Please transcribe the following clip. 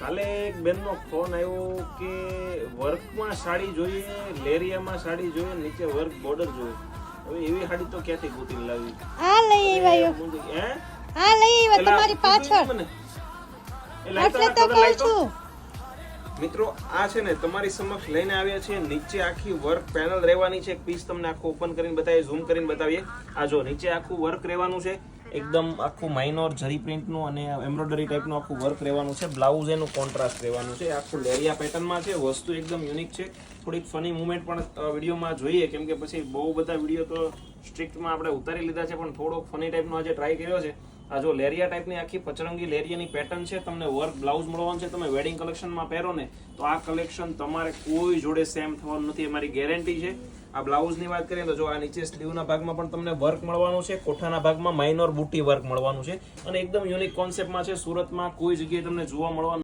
કાલે એક બેનનો ફોન આવ્યો કે વર્કમાં સાડી જોઈએ, લેરિયામાં સાડી જોઈએ, નીચે વર્ક બોર્ડર જોઈએ. હવે એવી સાડી તો ક્યાંથી ગોતીને લાવી? આ લઈ આવ્યો. હે? આ લઈ આવ્યો તમારી પાછળ. એટલે તો કહું છું. મિત્રો આ છે ને તમારી સમક્ષ લઈને આવ્યા છે. નીચે આખી વર્ક પેનલ રહેવાની છે. એક પીસ તમને આખું ઓપન કરીને બતાવીએ, ઝૂમ કરીને બતાવીએ. આ જો નીચે આખું વર્ક રહેવાનું છે, એકદમ આખું માઇનોર જરી પ્રિન્ટનું અને એમ્બ્રોઇડરી ટાઈપનું આખું વર્ક રહેવાનું છે. બ્લાઉઝ એનું કોન્ટ્રાસ્ટ રહેવાનું છે. આખું લેરિયા પેટર્નમાં છે. વસ્તુ એકદમ યુનિક છે. થોડીક ફની મુવમેન્ટ પણ વિડીયોમાં જોઈએ, કેમ કે પછી બહુ બધા વિડીયો તો સ્ટ્રિક્ટમાં આપણે ઉતારી લીધા છે, પણ થોડોક ફની ટાઈપનો આજે ટ્રાય કર્યો છે. આ જો લેરિયા ટાઈપની આખી પચરંગી લેરિયાની પેટર્ન છે. તમને વર્ક બ્લાઉઝ મળવાનું છે. તમે વેડિંગ કલેક્શનમાં પહેરો ને તો આ કલેક્શન તમારે કોઈ જોડે સેમ થવાનું નથી, અમારી ગેરંટી છે. આ બ્લાઉઝની વાત કરીએ તો જો આ નીચે સ્લીવના ભાગમાં પણ તમને વર્ક મળવાનું છે. કોઠાના ભાગમાં માઇનોર બુટી વર્ક મળવાનું છે અને એકદમ યુનિક કોન્સેપ્ટમાં છે. સુરતમાં કોઈ જગ્યાએ તમને જોવા મળવાનું